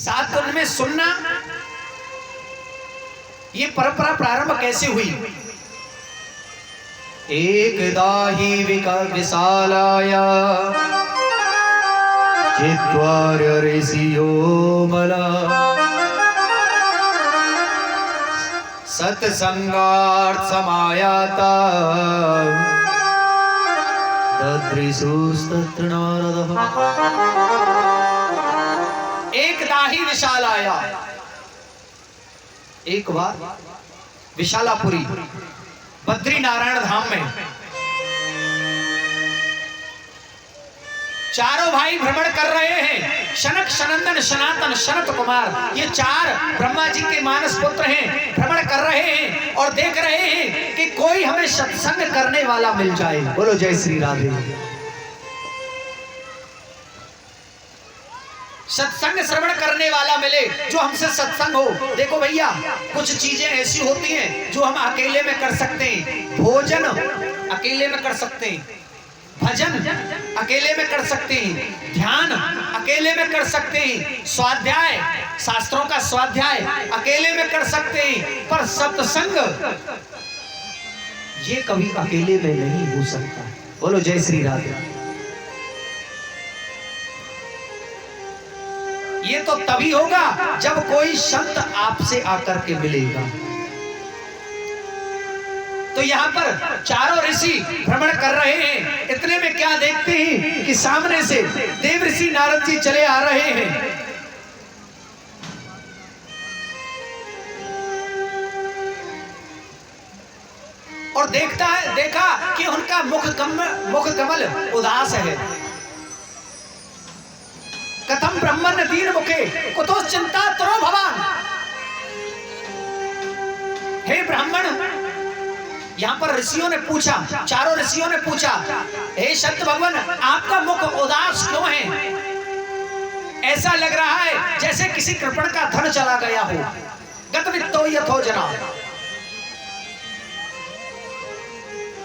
सात दिन में सुनना, ये परंपरा प्रारंभ कैसे हुई? एक दाही विशालाया चित्वार्य ऋषियो मला सत्संगार्थ समायाता तद्रिषुस्तत्र नारदः। एक दाही विशाल आया। एक बार विशालापुरी बद्री नारायण धाम में चारों भाई भ्रमण कर रहे हैं। शनक, सनंदन, सनातन, सनत कुमार, ये चार ब्रह्मा जी के मानस पुत्र हैं। भ्रमण कर रहे हैं और देख रहे हैं कि कोई हमें सत्संग करने वाला मिल जाए। बोलो जय श्री राधे। सत्संग श्रवण करने वाला मिले, जो हमसे सत्संग हो। देखो भैया, कुछ चीजें ऐसी होती हैं जो हम अकेले में कर सकते हैं। भोजन अकेले में कर सकते हैं, भजन अकेले में कर सकते हैं, ध्यान अकेले में कर सकते हैं, स्वाध्याय, शास्त्रों का स्वाध्याय अकेले में कर सकते हैं। पर सत्संग ये कभी अकेले में नहीं हो सकता। बोलो जय श्री राधे। ये तो तभी होगा जब कोई संत आपसे आकर के मिलेगा। तो यहाँ पर चारों ऋषि भ्रमण कर रहे हैं। इतने में क्या देखते हैं कि सामने से देव ऋषि नारद जी चले आ रहे हैं। और देखा कि उनका मुख कमल उदास है। कथम ब्रह्मण्य दीन मुखे कुतो चिंता तरो भवान। हे ब्राह्मण, यहाँ पर ऋषियों ने पूछा, चारों ऋषियों ने पूछा, हे संत भगवान, आपका मुख उदास क्यों है? ऐसा लग रहा है जैसे किसी कृपण का धन चला गया हो। गतवित्तो यथो जना।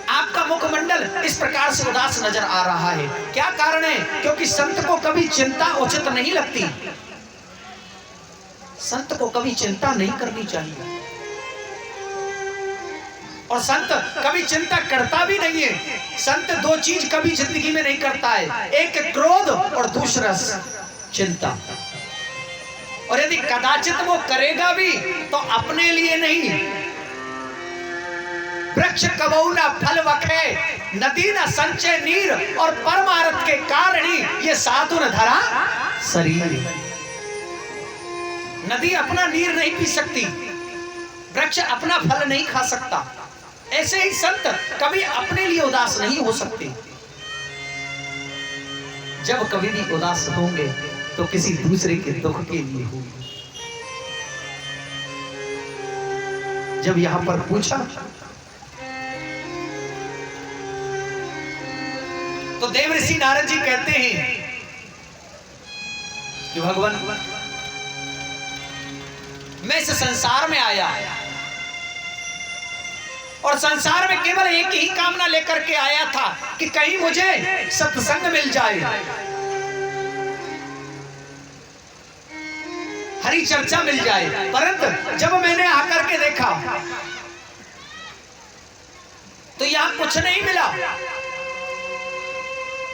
आपका मुखमंडल इस प्रकार से उदास नजर आ रहा है। क्या कारण है? क्योंकि संत को कभी चिंता उचित नहीं लगती। संत को कभी चिंता नहीं करनी चाहिए, और संत कभी चिंता करता भी नहीं है। संत दो चीज कभी जिंदगी में नहीं करता है, एक क्रोध और दूसरा चिंता। और यदि कदाचित वो करेगा भी तो अपने लिए नहीं। वृक्ष कबहु न फल वखे, नदी न संचय नीर, और परमार्थ के कारण ही ये साधु न धरा शरीर। नदी अपना नीर नहीं पी सकती, वृक्ष अपना फल नहीं खा सकता। ऐसे ही संत कभी अपने लिए उदास नहीं हो सकते। जब कभी भी उदास होंगे तो किसी दूसरे के दुख के लिए होंगे। जब यहां पर पूछा तो देव ऋषि नारद जी कहते हैं कि भगवान, मैं इस संसार में आया और संसार में केवल एक ही कामना लेकर के आया था कि कहीं मुझे सत्संग मिल जाए, हरी चर्चा मिल जाए। परंतु जब मैंने आकर के देखा तो यहां कुछ नहीं मिला।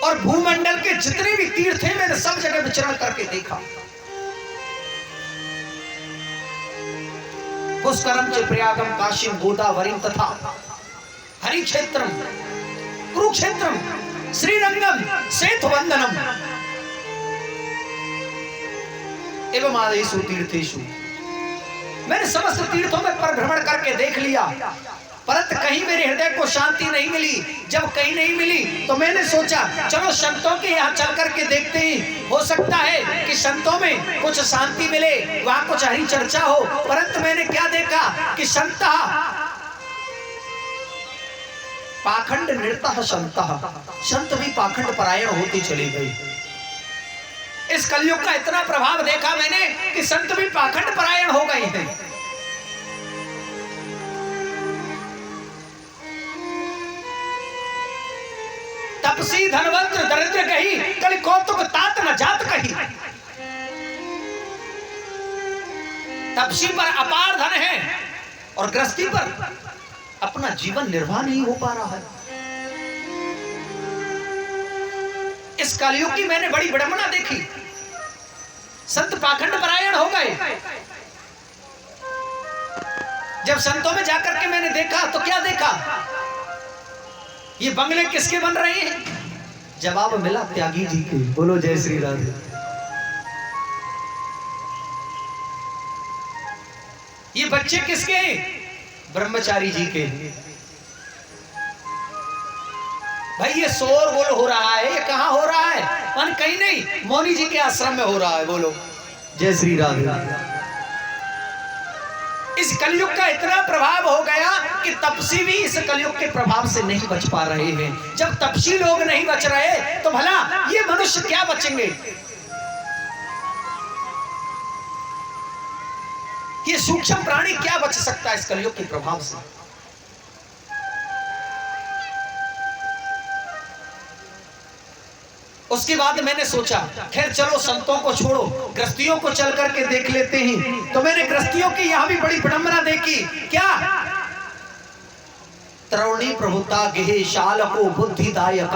और भूमंडल के जितने भी तीर्थ हैं मैंने सब जगह विचरण करके देखा। पुष्करम च प्रयागम काशीम गोदावरीम तथा हरिक्षेत्रम कुरुक्षेत्रम श्रीरंगम सेतुवंदनम एवं आदेशु तीर्थेषु। मैंने समस्त तीर्थों में परिभ्रमण करके देख लिया, परंतु कहीं मेरे हृदय को शांति नहीं मिली। जब कहीं नहीं मिली तो मैंने सोचा चलो संतों के यहाँ चल करके देखते हैं, हो सकता है कि संतों में कुछ शांति मिले, वहां कुछ हरी चर्चा हो। परंतु मैंने क्या देखा कि संत पाखंड नृतः संत भी पाखंड परायण होते चले गए। इस कलयुग का इतना प्रभाव देखा मैंने कि संत भी पाखंड परायण हो गए हैं। तपसी धनवंत दरिद्र कही, कल कौतुक तात न जात कही। तपसी पर अपार धन है और गृहस्थी पर अपना जीवन निर्वाह नहीं हो पा रहा है। इस कलयुग की मैंने बड़ी विडंबना देखी। संत पाखंड परायण हो गए। जब संतों में जाकर के मैंने देखा तो क्या देखा, ये बंगले किसके बन रहे हैं? जवाब मिला त्यागी जी के। बोलो जय श्री राधे। ये बच्चे किसके हैं? ब्रह्मचारी जी के। भाई ये शोर बोल हो रहा है, ये कहां हो रहा है? मन कहीं नहीं, मौनी जी के आश्रम में हो रहा है। बोलो जय श्री राधे। इस कलयुग का इतना प्रभाव हो गया कि तपसी भी इस कलयुग के प्रभाव से नहीं बच पा रहे हैं। जब तपसी लोग नहीं बच रहे तो भला ये मनुष्य क्या बचेंगे? ये सूक्ष्म प्राणी क्या बच सकता है इस कलयुग के प्रभाव से? उसके बाद मैंने सोचा खैर चलो संतों को छोड़ो, गृहस्थियों को चल करके देख लेते हैं। तो मैंने गृहस्थियों की यहां भी बड़ी विडंबना देखी। क्या? तरुणी प्रभुता गेहे शाल को बुद्धिदायक